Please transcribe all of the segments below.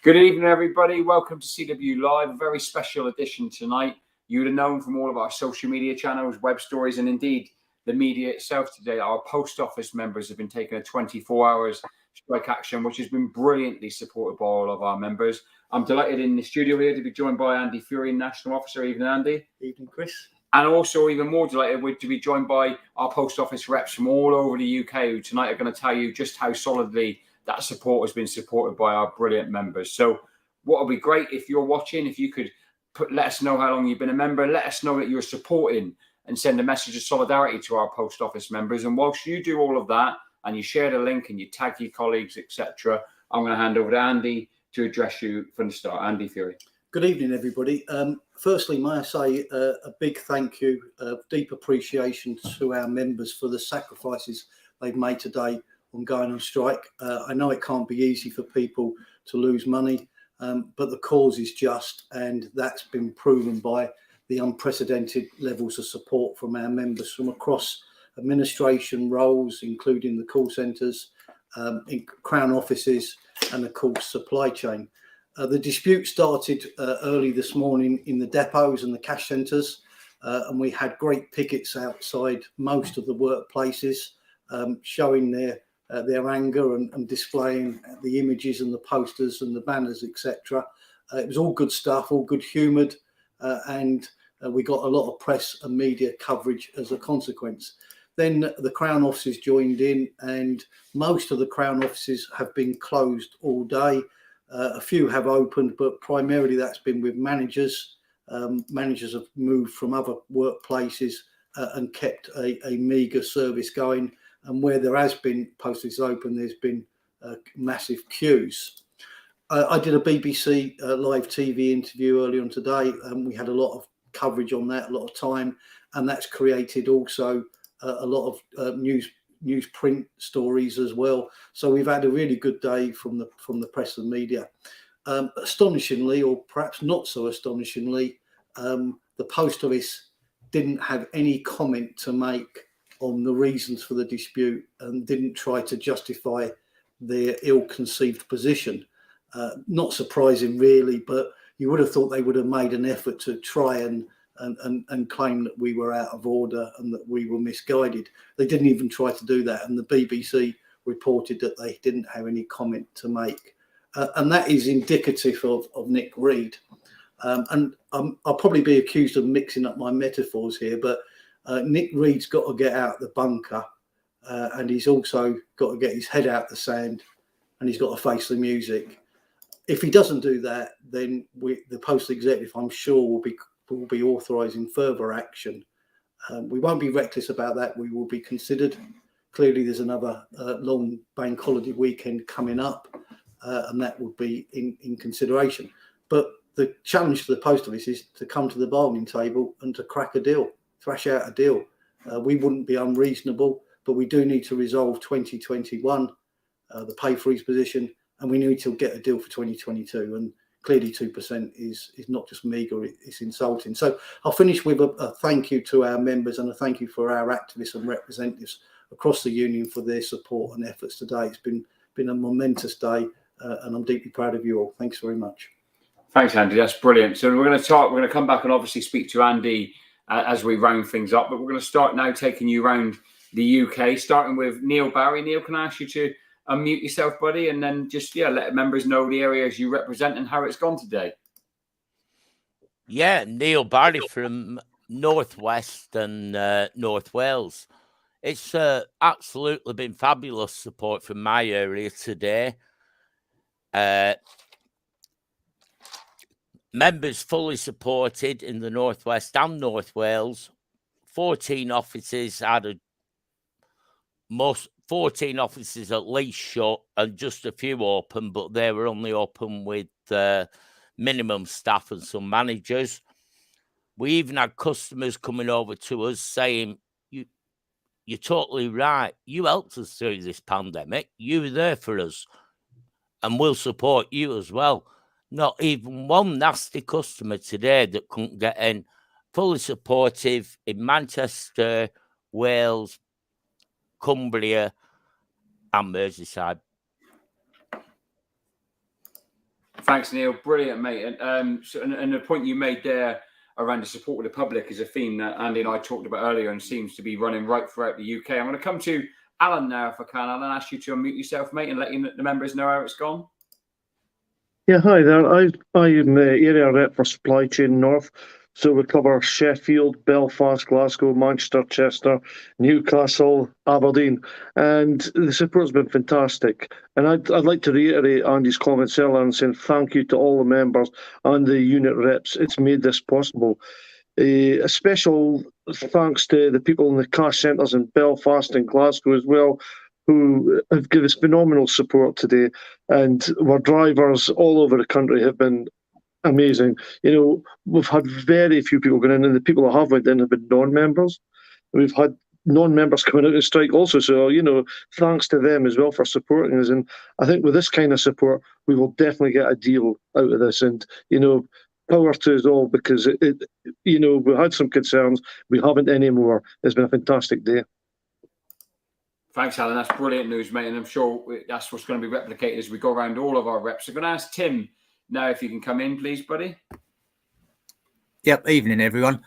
Good evening, everybody. Welcome to CW Live, a very special edition tonight. You would have known from all of our social media channels, web stories, and indeed the media itself today, our post office members have been taking a 24 hours strike action, which has been brilliantly supported by all of our members. I'm delighted in the studio here to be joined by Andy Fury, National Officer. Evening, Andy. Evening, Chris. And also even more delighted to be joined by our post office reps from all over the UK, who tonight are going to tell you just how solidly that support has been supported by our brilliant members. So what would be great if you're watching, if you could let us know how long you've been a member, let us know that you're supporting and send a message of solidarity to our post office members. And whilst you do all of that and you share the link and you tag your colleagues, etc., I'm going to hand over to Andy to address you from the start. Andy Fury. Good evening, everybody. Firstly, may I say a big thank you, deep appreciation to our members for the sacrifices they've made today on going on strike. I know it can't be easy for people to lose money, but the cause is just, and that's been proven by the unprecedented levels of support from our members from across administration roles, including the call centres, in Crown offices, and of course supply chain. The dispute started early this morning in the depots and the cash centres, and we had great pickets outside most of the workplaces, showing their anger and displaying the images and the posters and the banners, etc. It was all good stuff, all good humoured, and we got a lot of press and media coverage as a consequence. Then the Crown offices joined in, and most of the Crown offices have been closed all day. A few have opened, but primarily that's been with managers. Managers have moved from other workplaces and kept a meagre service going. And where there has been post offices open, there's been massive queues. I did a BBC live TV interview earlier on today, and we had a lot of coverage on that, a lot of time, and that's created also a lot of newsprint stories as well. So we've had a really good day from the press and media. Astonishingly, or perhaps not so astonishingly, the post office didn't have any comment to make on the reasons for the dispute and didn't try to justify their ill-conceived position. Not surprising really, but you would have thought they would have made an effort to try and claim that we were out of order and that we were misguided. They didn't even try to do that, and the BBC reported that they didn't have any comment to make. And that is indicative of Nick Reed. And I'll probably be accused of mixing up my metaphors here, but Nick Reed's got to get out the bunker, and he's also got to get his head out the sand, and he's got to face the music. If he doesn't do that, then the post executive, I'm sure, will be authorising further action. We won't be reckless about that. We will be considered. Clearly, there's another long bank holiday weekend coming up, and that would be in consideration. But the challenge for the post office is to come to the bargaining table and to crack a deal, thrash out a deal. We wouldn't be unreasonable, but we do need to resolve 2021, the pay freeze position, and we need to get a deal for 2022. And clearly 2% is not just meagre, it's insulting. So I'll finish with a thank you to our members and a thank you for our activists and representatives across the union for their support and efforts today. It's been a momentous day, and I'm deeply proud of you all. Thanks very much. Thanks, Andy. That's brilliant. So we're going to come back and obviously speak to Andy as we round things up, but we're going to start now taking you around the UK, starting with Neil Barry. Neil, can I ask you to unmute yourself, buddy, and then just let members know the areas you represent and how it's gone today. Yeah, Neil Barry from Northwest and North Wales. It's absolutely been fabulous support from my area today. Members fully supported in the Northwest and North Wales. 14 offices had 14 offices at least shut and just a few open, but they were only open with minimum staff and some managers. We even had customers coming over to us saying, you're totally right. You helped us through this pandemic. You were there for us and we'll support you as well. Not even one nasty customer today that couldn't get in. Fully supportive in Manchester, Wales, Cumbria and Merseyside. Thanks, Neil. Brilliant, mate. And the point you made there around the support of the public is a theme that Andy and I talked about earlier and seems to be running right throughout the UK. I'm going to come to Alan now, if I can. Alan, ask you to unmute yourself, mate, and let the members know how it's gone. Yeah, hi there. I'm area rep for Supply Chain North. So we cover Sheffield, Belfast, Glasgow, Manchester, Chester, Newcastle, Aberdeen, and the support's been fantastic. And I'd like to reiterate Andy's comments earlier and saying thank you to all the members and the unit reps. It's made this possible. A special thanks to the people in the cash centres in Belfast and Glasgow as well, who have given us phenomenal support today. And our drivers all over the country have been amazing. You know, we've had very few people going in, and the people that have went in have been non-members. We've had non-members coming out to strike also. So, you know, thanks to them as well for supporting us. And I think with this kind of support, we will definitely get a deal out of this. And, you know, power to us all, because you know, we had some concerns. We haven't anymore. It's been a fantastic day. Thanks, Alan. That's brilliant news, mate. And I'm sure that's what's going to be replicated as we go around all of our reps. I'm going to ask Tim now if you can come in, please, buddy. Yep. Evening, everyone.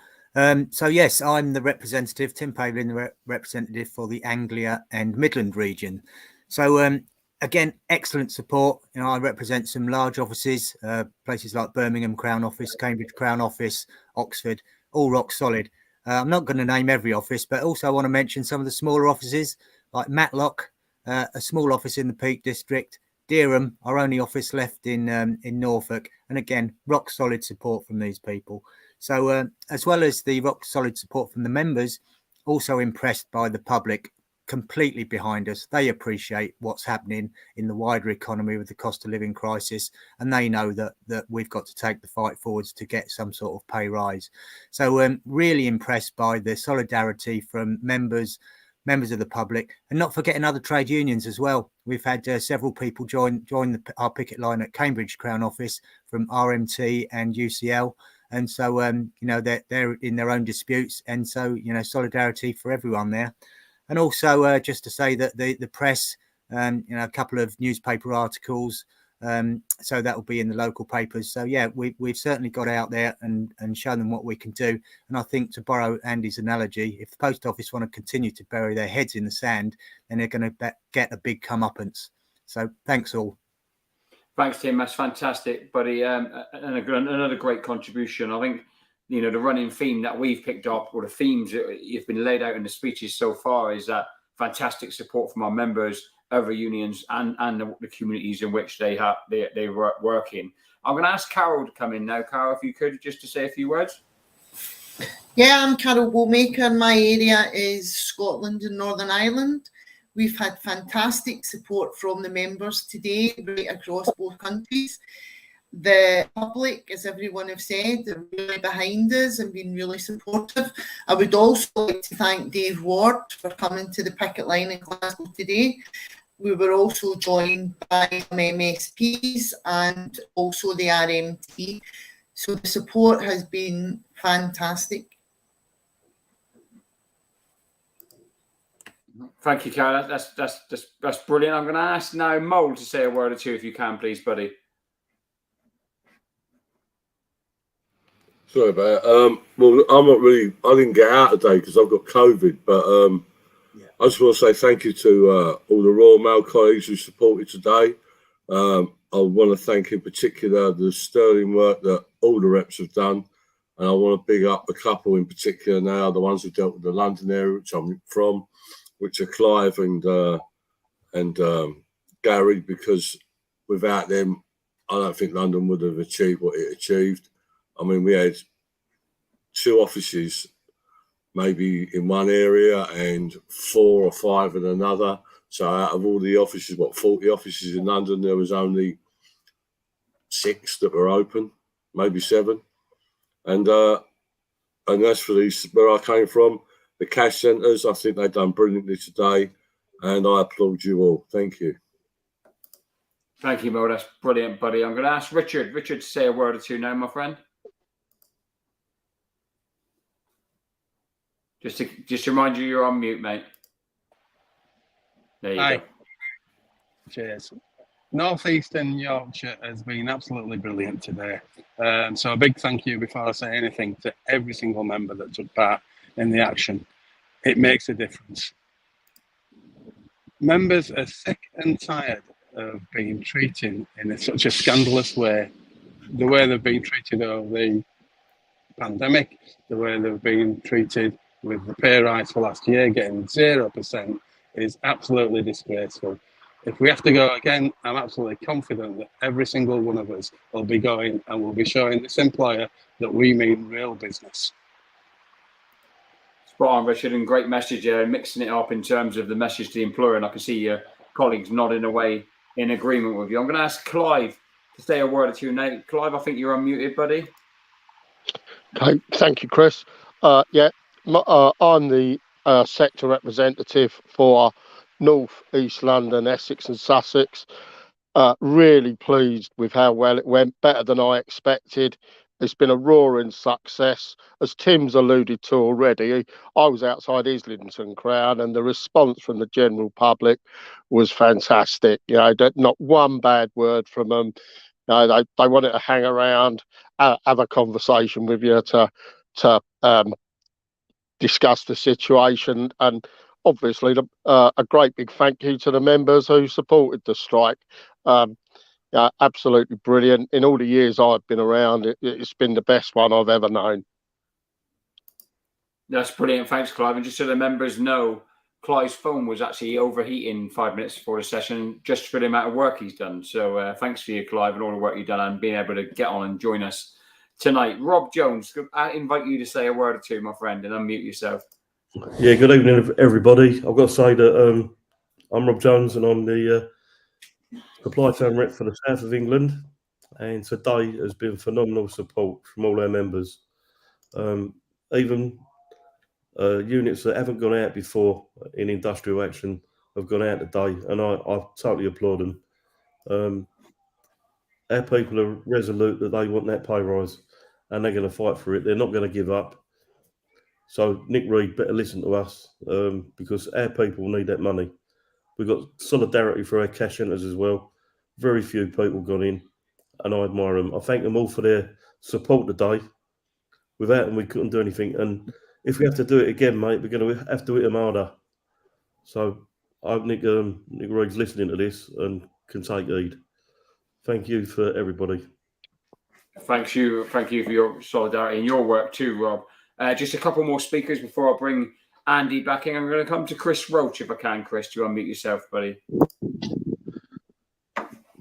So, yes, I'm the representative, Tim Pavlin, the representative for the Anglia and Midland region. So, again, excellent support. You know, I represent some large offices, places like Birmingham Crown Office, Cambridge Crown Office, Oxford, all rock solid. I'm not going to name every office, but also I want to mention some of the smaller offices like Matlock, a small office in the Peak District, Dereham, our only office left in Norfolk. And again, rock solid support from these people. So as well as the rock solid support from the members, also impressed by the public, completely behind us. They appreciate what's happening in the wider economy with the cost of living crisis, and they know that we've got to take the fight forwards to get some sort of pay rise. So really impressed by the solidarity from members of the public, and not forgetting other trade unions as well. We've had several people join our picket line at Cambridge Crown Office from RMT and UCL. And so, you know, they're in their own disputes. And so, you know, solidarity for everyone there. And also just to say that the press, you know, a couple of newspaper articles, so that will be in the local papers. So, yeah, we've certainly got out there and shown them what we can do. And I think, to borrow Andy's analogy, if the post office want to continue to bury their heads in the sand, then they're going to get a big comeuppance. So thanks all. Thanks, Tim. That's fantastic, buddy. And another great contribution. I think, you know, the running theme that we've picked up, or the themes that have been laid out in the speeches so far, is that fantastic support from our members, other unions, and the communities in which they work in. I'm going to ask Carol to come in now. Carol, if you could, just to say a few words. Yeah, I'm Carol Woolmaker. My area is Scotland and Northern Ireland. We've had fantastic support from the members today, right across both countries. The public, as everyone have said, are really behind us and been really supportive. I would also like to thank Dave Ward for coming to the picket line in Glasgow today. We were also joined by some MSPs and also the RMT. So the support has been fantastic. Thank you, Carol. That's brilliant. I'm going to ask now Mole to say a word or two, if you can, please, buddy. Sorry about it. Well, I didn't get out today because I've got COVID, but I just want to say thank you to all the Royal Mail colleagues who supported today. I want to thank in particular the sterling work that all the reps have done. And I want to big up a couple in particular now, the ones who dealt with the London area, which I'm from, which are Clive and Gary, because without them, I don't think London would have achieved what it achieved. I mean, we had 2 offices maybe in one area and 4 or 5 in another. So out of all the offices, 40 offices in London, there was only 6 that were open, maybe 7. And that's for these, where I came from, the cash centres. I think they've done brilliantly today, and I applaud you all. Thank you. Thank you, Mo. That's brilliant, buddy. I'm going to ask Richard to say a word or two now, my friend. Just to remind you're on mute, mate. There you go. Cheers. North Eastern Yorkshire has been absolutely brilliant today. So a big thank you before I say anything to every single member that took part in the action. It makes a difference. Members are sick and tired of being treated in such a scandalous way. The way they've been treated over the pandemic, the way they've been treated with the pay rise for last year, getting 0%, is absolutely disgraceful. If we have to go again, I'm absolutely confident that every single one of us will be going and will be showing this employer that we mean real business. Spot on, Richard, and great message there, mixing it up in terms of the message to the employer, and I can see your colleagues nodding away in agreement with you. I'm going to ask Clive to say a word or two now. Clive, I think you're unmuted, buddy. Okay, thank you, Chris. I'm the sector representative for North, East London, Essex and Sussex. Really pleased with how well it went, better than I expected. It's been a roaring success. As Tim's alluded to already, I was outside Islington Crown and the response from the general public was fantastic. You know, not one bad word from them. You know, they wanted to hang around, have a conversation with you to discuss the situation, and obviously a great big thank you to the members who supported the strike. Absolutely brilliant. In all the years I've been around, it's been the best one I've ever known. That's brilliant. Thanks, Clive. And just so the members know, Clive's phone was actually overheating 5 minutes before the session, just for the amount of work he's done. So thanks for you, Clive, and all the work you've done and being able to get on and join us tonight. Rob Jones, I invite you to say a word or two, my friend, and unmute yourself. Yeah, good evening, everybody. I've got to say that I'm Rob Jones and I'm the supply chain rep for the south of England. And today has been phenomenal support from all our members. Even units that haven't gone out before in industrial action have gone out today, and I totally applaud them. Our people are resolute that they want that pay rise, and they're going to fight for it. They're not going to give up. So Nick Reed better listen to us, because our people need that money. We've got solidarity for our cash centres as well. Very few people gone in, and I admire them. I thank them all for their support today. Without them, we couldn't do anything. And if we have to do it again, mate, we're going to have to hit them harder. So I hope Nick Reed's listening to this and can take heed. Thank you for everybody. Thank you for your solidarity and your work too, Rob. Just a couple more speakers before I bring Andy back in. I'm going to come to Chris Roach, if I can, Chris, to unmute yourself, buddy.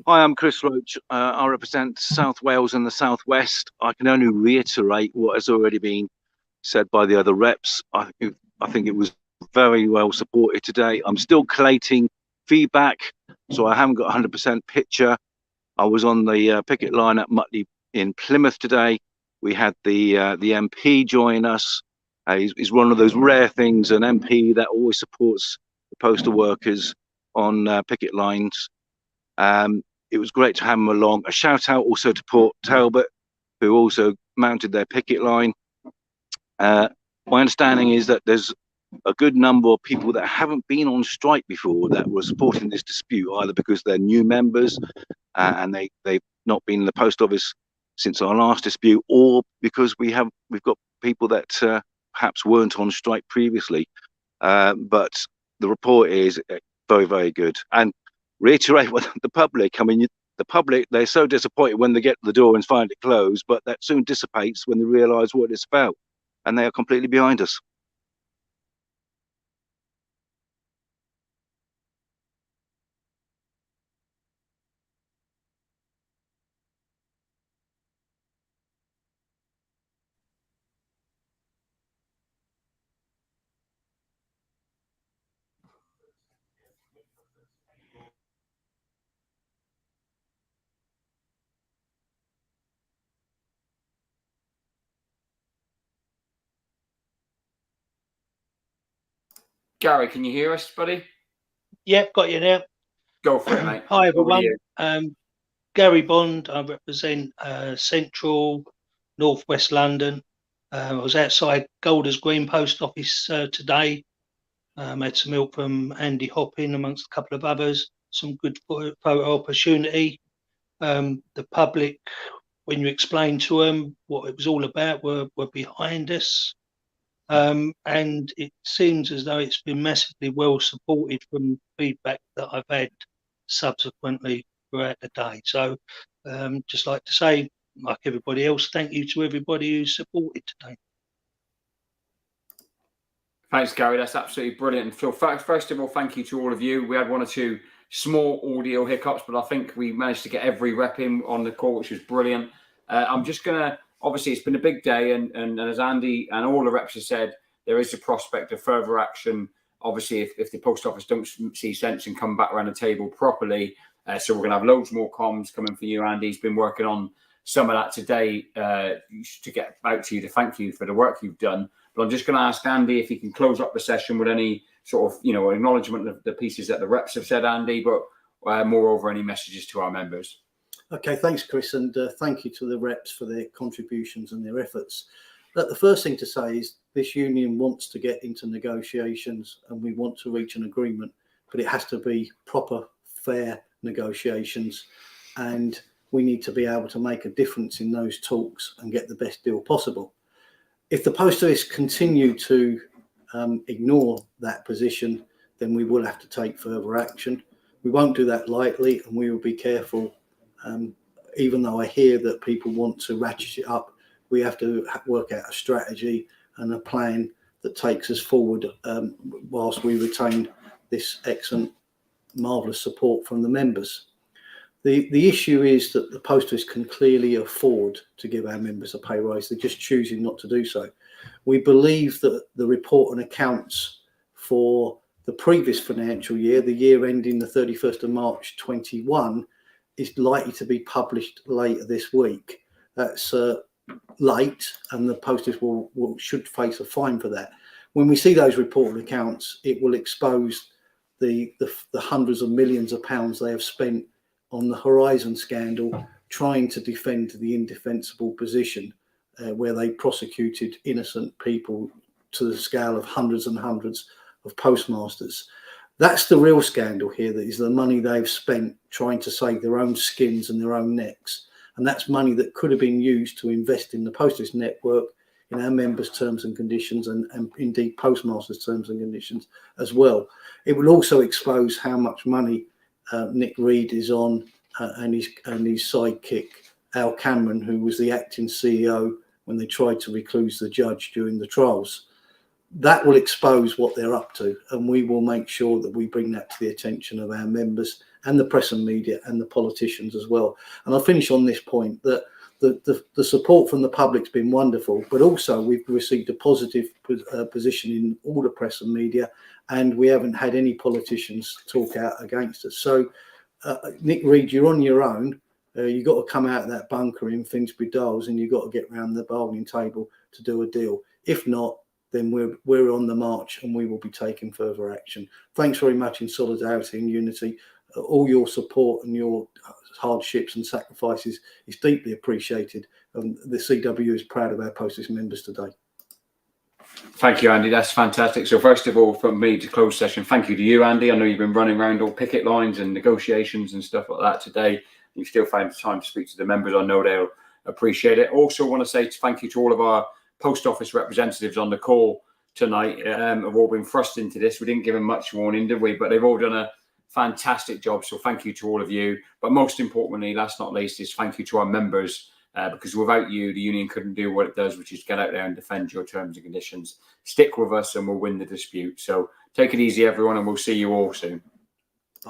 Hi, I'm Chris Roach. I represent South Wales and the South West. I can only reiterate what has already been said by the other reps. I think it was very well supported today. I'm still collating feedback, so I haven't got 100% picture. I was on the picket line at Mutley in Plymouth today. We had the MP join us. He's one of those rare things, an MP that always supports the postal workers on picket lines. It was great to have him along. A shout out also to Port Talbot, who also mounted their picket line. My understanding is that there's a good number of people that haven't been on strike before that were supporting this dispute, either because they're new members and they've not been in the post office since our last dispute, or because we've got people that perhaps weren't on strike previously. But the report is very, very good. And reiterate what the public, I mean, the public, they're so disappointed when they get to the door and find it closed, but that soon dissipates when they realise what it's about, and they are completely behind us. Gary, can you hear us, buddy? Yep, got you now. Go for it, mate. Hi, everyone. Gary Bond. I represent Central, North West London. I was outside Golders Green Post Office today. Had some help from Andy Hopping amongst a couple of others. some good photo opportunity. The public, when you explained to them what it was all about, were behind us. And it seems as though it's been massively well supported from feedback that I've had subsequently throughout the day. So just like to say, like everybody else, thank you to everybody who supported today. Thanks, Gary. That's absolutely brilliant. So first of all, thank you to all of you. We had one or two small audio hiccups, but I think we managed to get every rep in on the call, which was brilliant. I'm just going to, obviously, it's been a big day, and as Andy and all the reps have said, there is a prospect of further action, obviously, if the post office don't see sense and come back around the table properly. So we're going to have loads more comms coming for you. Andy's been working on some of that today to get out to you to thank you for the work you've done. But I'm just going to ask Andy if he can close up the session with any sort of, acknowledgement of the pieces that the reps have said, Andy, but moreover, any messages to our members. Okay, thanks, Chris, and thank you to the reps for their contributions and their efforts. But the first thing to say is this union wants to get into negotiations and we want to reach an agreement, but it has to be proper, fair negotiations, and we need to be able to make a difference in those talks and get the best deal possible. If the post office continue to ignore that position, then we will have to take further action. We won't do that lightly, and we will be careful. Even though I hear that people want to ratchet it up, we have to work out a strategy and a plan that takes us forward whilst we retain this excellent, marvellous support from the members. The issue is that the post office can clearly afford to give our members a pay rise. They're just choosing not to do so. We believe that the report and accounts for the previous financial year, the year ending the 31st of March 21, is likely to be published later this week. That's late, and the post office should face a fine for that. When we see those reported accounts, it will expose the hundreds of millions of pounds they have spent on the Horizon scandal, trying to defend the indefensible position where they prosecuted innocent people to the scale of hundreds and hundreds of postmasters. That's the real scandal here. That is the money they've spent trying to save their own skins and their own necks. And that's money that could have been used to invest in the post office network, in our members' terms and conditions, and indeed postmasters' terms and conditions as well. It will also expose how much money Nick Reed is on and his sidekick, Al Cameron, who was the acting CEO when they tried to recluse the judge during the trials. That will expose what they're up to, and we will make sure that we bring that to the attention of our members and the press and media and the politicians as well. And I'll finish on this point, that the support from the public's been wonderful, but also we've received a positive position in all the press and media, and we haven't had any politicians talk out against us. So, Nick Reed, you're on your own. You've got to come out of that bunker in Finsbury Dowles, and you've got to get round the bargaining table to do a deal. If not, then we're on the march, and we will be taking further action. Thanks very much in solidarity and unity. All your support and your hardships and sacrifices is deeply appreciated. The CW is proud of our post office members today. Thank you, Andy. That's fantastic. So first of all, from me to close session, thank you to you, Andy. I know you've been running around all picket lines and negotiations and stuff like that today. You still find the time to speak to the members. I know they'll appreciate it. Also want to say thank you to all of our post office representatives on the call tonight. Have all been thrust into this. We didn't give them much warning, did we? But they've all done a fantastic job. So thank you to all of you. But most importantly, last not least, is thank you to our members. Because without you, the union couldn't do what it does, which is get out there and defend your terms and conditions. Stick with us and we'll win the dispute. So take it easy, everyone, and we'll see you all soon.